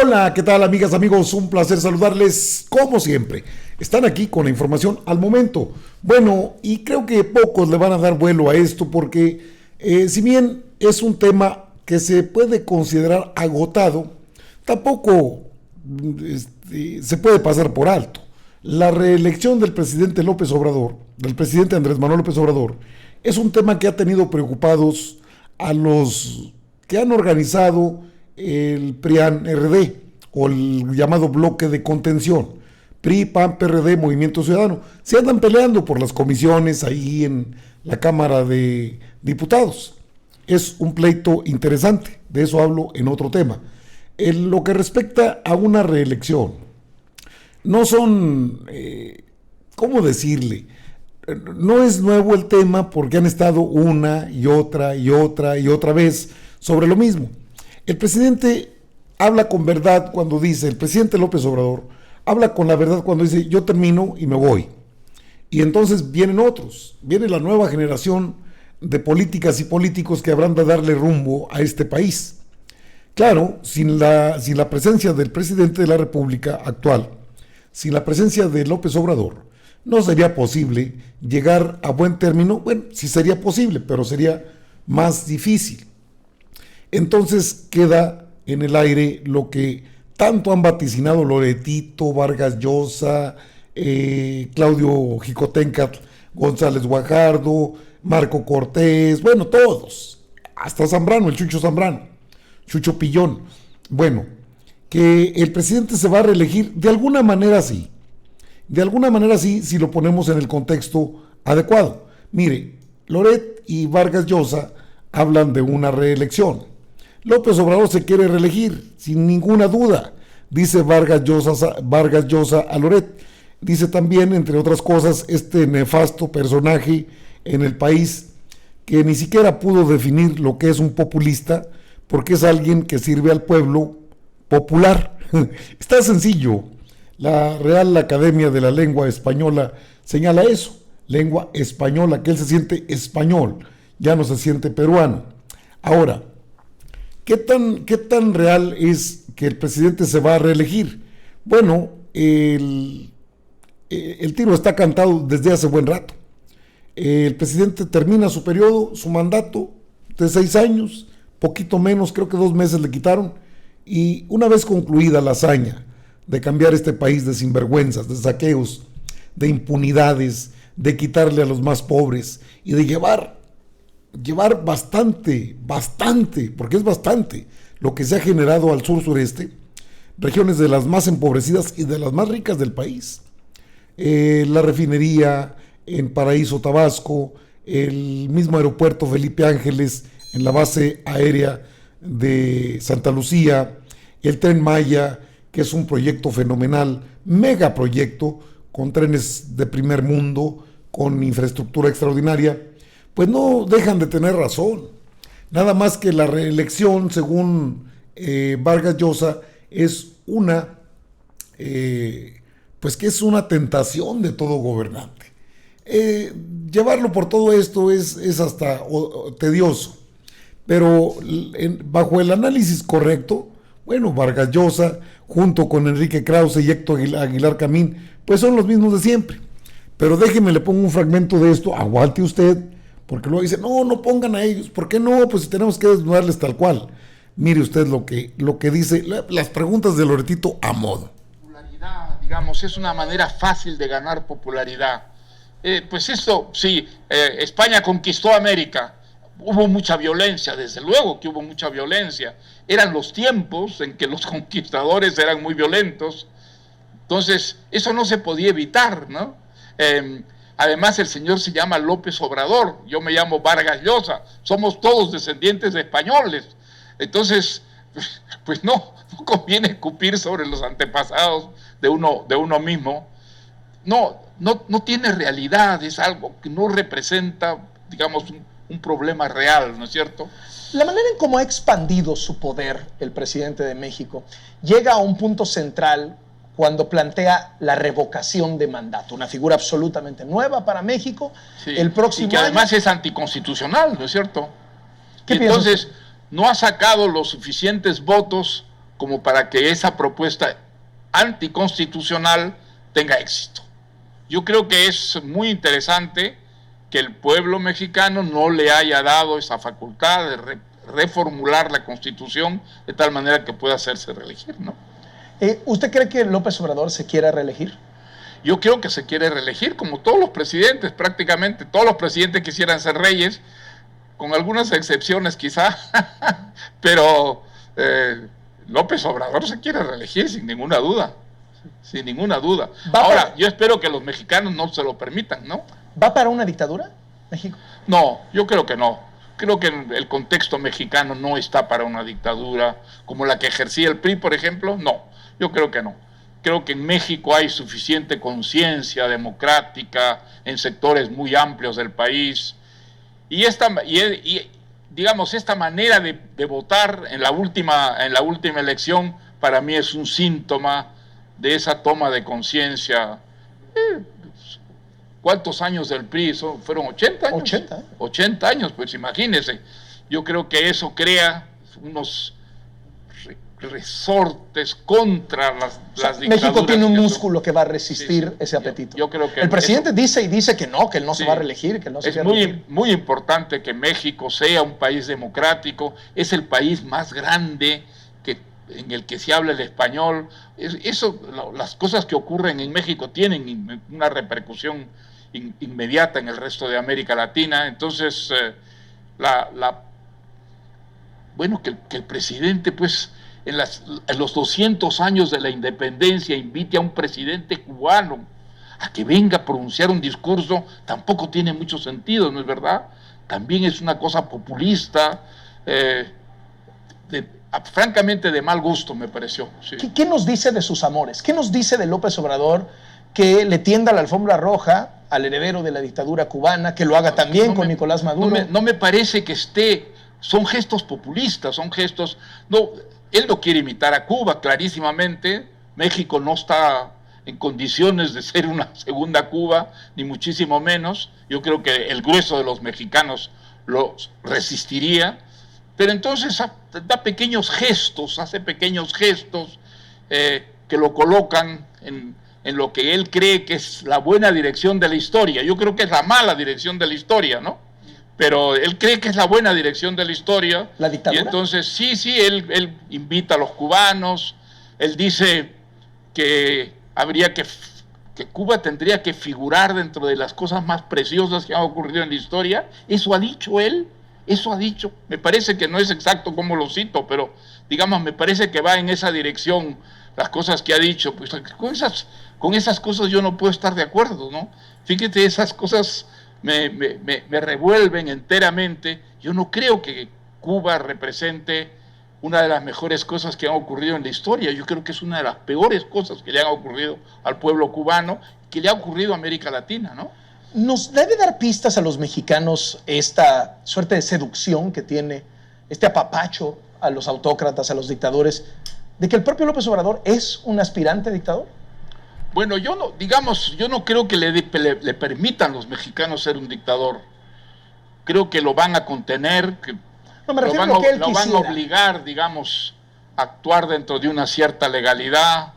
Hola, ¿qué tal amigas, amigos? Un placer saludarles como siempre. Están aquí con la información al momento. Bueno, y creo que pocos le van a dar vuelo a esto porque si bien es un tema que se puede considerar agotado, tampoco se puede pasar por alto. La reelección del presidente López Obrador, del presidente Andrés Manuel López Obrador, es un tema que ha tenido preocupados a los que han organizado el PRIAN-RD o el llamado bloque de contención, PRI, PAN, PRD, Movimiento Ciudadano. Se andan peleando por las comisiones ahí en la Cámara de Diputados. Es un pleito interesante, de eso hablo en otro tema. En lo que respecta a una reelección, no son, ¿cómo decirle? No es nuevo el tema porque han estado una y otra y otra y otra vez sobre lo mismo. El presidente habla con verdad cuando dice, el presidente López Obrador habla con la verdad cuando dice yo termino y me voy. Y entonces vienen otros, viene la nueva generación de políticas y políticos que habrán de darle rumbo a este país. Claro, sin la presencia del presidente de la República actual, sin la presencia de López Obrador, no sería posible llegar a buen término. Bueno, sí sería posible, pero sería más difícil. Entonces queda en el aire lo que tanto han vaticinado Loretito, Vargas Llosa, Claudio Jicotencat, González Guajardo, Marco Cortés, bueno, todos, hasta Zambrano, el Chucho Zambrano, Chucho Pillón. Bueno, que el presidente se va a reelegir de alguna manera sí, si lo ponemos en el contexto adecuado. Mire, Loret y Vargas Llosa hablan de una reelección. López Obrador se quiere reelegir, sin ninguna duda, dice Vargas Llosa a Loret. Dice también, entre otras cosas, este nefasto personaje en el país que ni siquiera pudo definir lo que es un populista, porque es alguien que sirve al pueblo popular. Está sencillo. La Real Academia de la Lengua Española señala eso, lengua española, que él se siente español, ya no se siente peruano. Ahora, ¿qué tan real es que el presidente se va a reelegir? Bueno, el tiro está cantado desde hace buen rato. El presidente termina su periodo, su mandato de 6 años, poquito menos, creo que 2 meses le quitaron, y una vez concluida la hazaña de cambiar este país de sinvergüenzas, de saqueos, de impunidades, de quitarle a los más pobres y de llevar bastante, porque es bastante lo que se ha generado al sur-sureste, regiones de las más empobrecidas y de las más ricas del país. La refinería en Paraíso, Tabasco, el mismo aeropuerto Felipe Ángeles en la base aérea de Santa Lucía, el Tren Maya, que es un proyecto fenomenal, megaproyecto, con trenes de primer mundo, con infraestructura extraordinaria, pues no dejan de tener razón. Nada más que la reelección, según Vargas Llosa, es pues que es una tentación de todo gobernante. Llevarlo por todo esto es hasta tedioso, pero bajo el análisis correcto, bueno, Vargas Llosa, junto con Enrique Krause y Héctor Aguilar Camín, pues son los mismos de siempre. Pero déjeme, le pongo un fragmento de esto, aguante usted, porque luego dice, no pongan a ellos, ¿por qué no? Pues si tenemos que desnudarles tal cual. Mire usted lo que dice, las preguntas de Loretito a modo. Popularidad, digamos, es una manera fácil de ganar popularidad. Pues esto, sí, España conquistó América. Hubo mucha violencia, desde luego que hubo mucha violencia. Eran los tiempos en que los conquistadores eran muy violentos. Entonces, eso no se podía evitar, ¿no? Además, el señor se llama López Obrador, yo me llamo Vargas Llosa, somos todos descendientes de españoles. Entonces, pues no conviene escupir sobre los antepasados de uno mismo. No tiene realidad, es algo que no representa, digamos, un problema real, ¿no es cierto? La manera en cómo ha expandido su poder el presidente de México llega a un punto central cuando plantea la revocación de mandato, una figura absolutamente nueva para México. Sí, el próximo y que además es anticonstitucional, ¿no es cierto? Y entonces no ha sacado los suficientes votos como para que esa propuesta anticonstitucional tenga éxito. Yo creo que es muy interesante que el pueblo mexicano no le haya dado esa facultad de reformular la Constitución de tal manera que pueda hacerse reelegir, ¿no? ¿Usted cree que López Obrador se quiera reelegir? Yo creo que se quiere reelegir, como todos los presidentes, prácticamente todos los presidentes quisieran ser reyes, con algunas excepciones quizá, pero López Obrador se quiere reelegir sin ninguna duda, sin ninguna duda. Ahora, yo espero que los mexicanos no se lo permitan, ¿no? ¿Va para una dictadura, México? No, yo creo que no. Creo que el contexto mexicano no está para una dictadura como la que ejercía el PRI, por ejemplo. No, yo creo que no. Creo que en México hay suficiente conciencia democrática en sectores muy amplios del país. Y digamos, esta manera de votar en la última elección, para mí es un síntoma de esa toma de conciencia. ¿Cuántos años del PRI? ¿Fueron 80 años? 80. 80 años, pues imagínense. Yo creo que eso crea unos resortes contra las dictaduras. México tiene un músculo que va a resistir ese apetito. Yo creo que el presidente dice que él no se va a reelegir, que él no se va a reelegir. Es muy importante que México sea un país democrático. Es el país más grande en el que se habla el español. Las cosas que ocurren en México tienen una repercusión inmediata en el resto de América Latina. Entonces, bueno, que el presidente, pues, en los 200 años de la independencia invite a un presidente cubano a que venga a pronunciar un discurso, tampoco tiene mucho sentido, ¿no es verdad? También es una cosa populista, francamente de mal gusto, me pareció. Sí. ¿Qué nos dice de sus amores? ¿Qué nos dice de López Obrador que le tienda la alfombra roja al heredero de la dictadura cubana, que lo haga también con Nicolás Maduro? No me parece que son gestos populistas, son gestos... Él no quiere imitar a Cuba, clarísimamente. México no está en condiciones de ser una segunda Cuba, ni muchísimo menos. Yo creo que el grueso de los mexicanos lo resistiría. Pero entonces hace pequeños gestos que lo colocan en lo que él cree que es la buena dirección de la historia. Yo creo que es la mala dirección de la historia, ¿no? Pero él cree que es la buena dirección de la historia. ¿La dictadura? Y entonces, sí, él invita a los cubanos, él dice que que Cuba tendría que figurar dentro de las cosas más preciosas que han ocurrido en la historia. Eso ha dicho él. Eso ha dicho, me parece que no es exacto como lo cito, pero digamos, me parece que va en esa dirección las cosas que ha dicho. Pues con esas cosas yo no puedo estar de acuerdo, ¿no? Fíjate, esas cosas me revuelven enteramente. Yo no creo que Cuba represente una de las mejores cosas que han ocurrido en la historia. Yo creo que es una de las peores cosas que le han ocurrido al pueblo cubano, que le ha ocurrido a América Latina, ¿no? ¿Nos debe dar pistas a los mexicanos esta suerte de seducción que tiene, este apapacho a los autócratas, a los dictadores, de que el propio López Obrador es un aspirante dictador? Bueno, yo no creo que le permitan los mexicanos ser un dictador. Creo que lo van a contener, que no, me refiero a lo que él lo van a obligar, digamos, a actuar dentro de una cierta legalidad.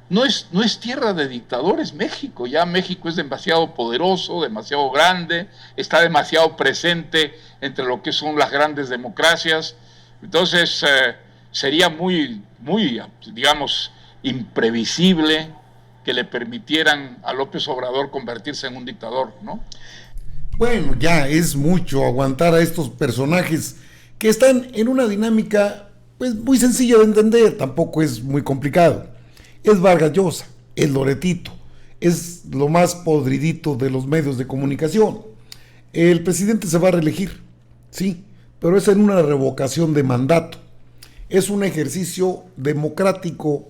No es tierra de dictadores México, ya México es demasiado poderoso, demasiado grande, está demasiado presente entre lo que son las grandes democracias. Entonces sería muy, digamos, imprevisible que le permitieran a López Obrador convertirse en un dictador, ¿no? Bueno, ya es mucho aguantar a estos personajes que están en una dinámica pues muy sencilla de entender, tampoco es muy complicado. Es Vargas Llosa, es Loretito, es lo más podridito de los medios de comunicación. El presidente se va a reelegir, sí, pero es en una revocación de mandato. Es un ejercicio democrático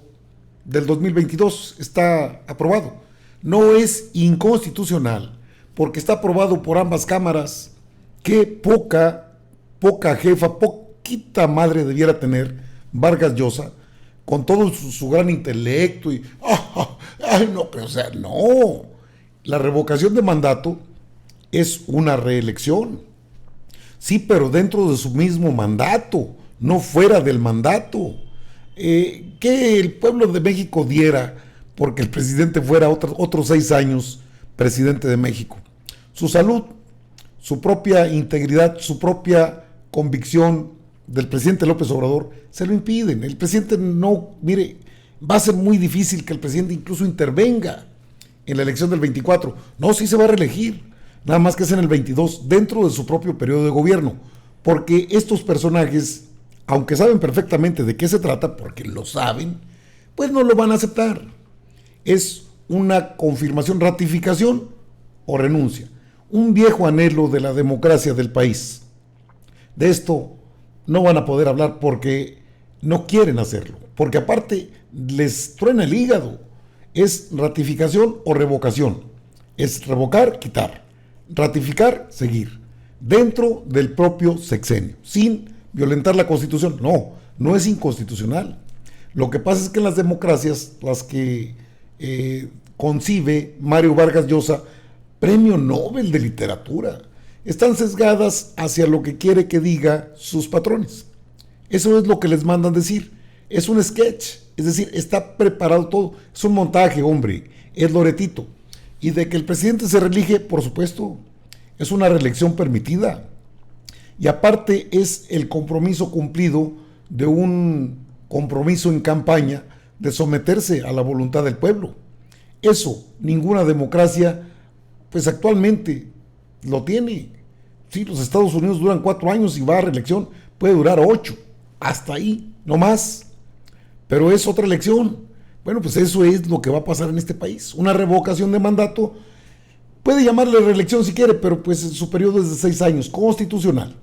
del 2022, está aprobado. No es inconstitucional, porque está aprobado por ambas cámaras. Qué poca jefa, poquita madre debiera tener Vargas Llosa, con todo su gran intelecto y no, pero o sea, no. La revocación de mandato es una reelección. Sí, pero dentro de su mismo mandato, no fuera del mandato. que el pueblo de México diera porque el presidente fuera otros 6 años presidente de México. Su salud, su propia integridad, su propia convicción del presidente López Obrador se lo impiden. El presidente no, mire, va a ser muy difícil que el presidente incluso intervenga en la elección del 24. No, sí se va a reelegir, nada más que es en el 22, dentro de su propio periodo de gobierno, porque estos personajes, aunque saben perfectamente de qué se trata, porque lo saben, pues no lo van a aceptar. Es una confirmación, ratificación o renuncia. Un viejo anhelo de la democracia del país. De esto no van a poder hablar porque no quieren hacerlo, porque aparte les truena el hígado. Es ratificación o revocación. Es revocar, quitar. Ratificar, seguir. Dentro del propio sexenio, sin violentar la Constitución. No, no es inconstitucional. Lo que pasa es que en las democracias, las que concibe Mario Vargas Llosa, Premio Nobel de Literatura, están sesgadas hacia lo que quiere que diga sus patrones. Eso es lo que les mandan decir. Es un sketch, es decir, está preparado todo. Es un montaje, hombre, es Loretito. Y de que el presidente se reelige, por supuesto, es una reelección permitida. Y aparte es el compromiso cumplido de un compromiso en campaña de someterse a la voluntad del pueblo. Eso, ninguna democracia, pues actualmente lo tiene. Sí, los Estados Unidos duran 4 años y va a reelección, puede durar 8, hasta ahí, no más. Pero es otra elección. Bueno, pues eso es lo que va a pasar en este país. Una revocación de mandato, puede llamarle reelección si quiere, pero pues su periodo es de 6 años, constitucional.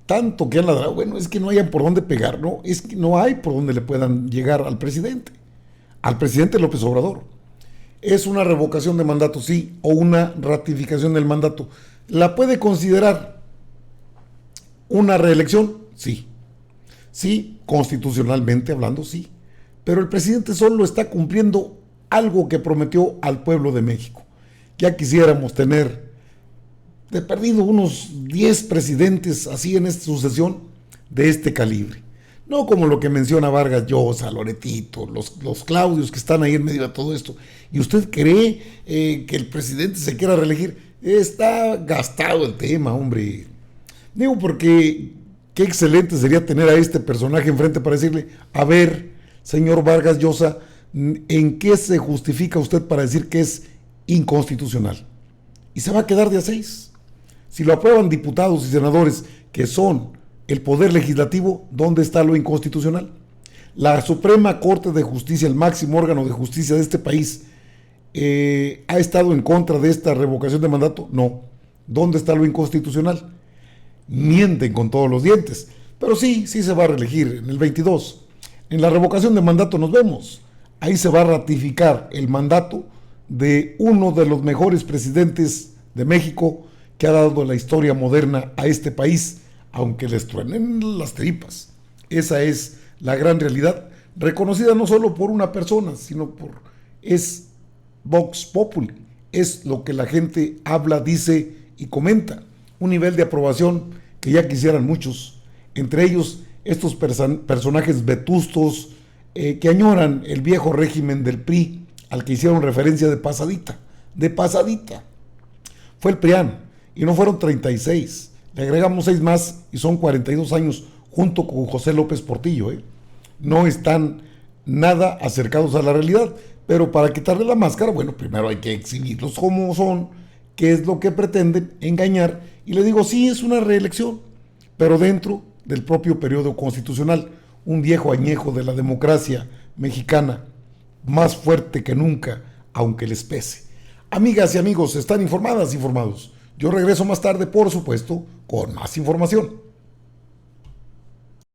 Tanto que han ladrado, bueno, es que no hayan por dónde pegar, no, es que no hay por dónde le puedan llegar al presidente López Obrador. Es una revocación de mandato, sí, o una ratificación del mandato. ¿La puede considerar una reelección? Sí. Sí, constitucionalmente hablando, sí. Pero el presidente solo está cumpliendo algo que prometió al pueblo de México. Ya quisiéramos tener de perdido unos 10 presidentes así en esta sucesión de este calibre. No como lo que menciona Vargas Llosa, Loretito, los Claudios que están ahí en medio de todo esto. ¿Y usted cree que el presidente se quiera reelegir? Está gastado el tema, hombre. Digo porque qué excelente sería tener a este personaje enfrente para decirle, a ver, señor Vargas Llosa, ¿en qué se justifica usted para decir que es inconstitucional? Y se va a quedar de a 6. Si lo aprueban diputados y senadores que son el poder legislativo, ¿dónde está lo inconstitucional? La Suprema Corte de Justicia, el máximo órgano de justicia de este país, ¿ha estado en contra de esta revocación de mandato? No. ¿Dónde está lo inconstitucional? Mienten con todos los dientes. Pero sí se va a reelegir en el 22. En la revocación de mandato nos vemos. Ahí se va a ratificar el mandato de uno de los mejores presidentes de México que ha dado la historia moderna a este país, aunque les truenen las tripas. Esa es la gran realidad, reconocida no solo por una persona, sino es Vox Populi, es lo que la gente habla, dice y comenta. Un nivel de aprobación que ya quisieran muchos, entre ellos estos personajes vetustos que añoran el viejo régimen del PRI, al que hicieron referencia de pasadita. Fue el PRIAN, y no fueron 36, le agregamos 6 más y son 42 años junto con José López Portillo. No están nada acercados a la realidad, pero para quitarle la máscara, bueno, primero hay que exhibirlos como son, qué es lo que pretenden, engañar, y le digo, sí, es una reelección, pero dentro del propio periodo constitucional, un viejo añejo de la democracia mexicana, más fuerte que nunca, aunque les pese. Amigas y amigos, ¿están informados? Yo regreso más tarde, por supuesto, con más información.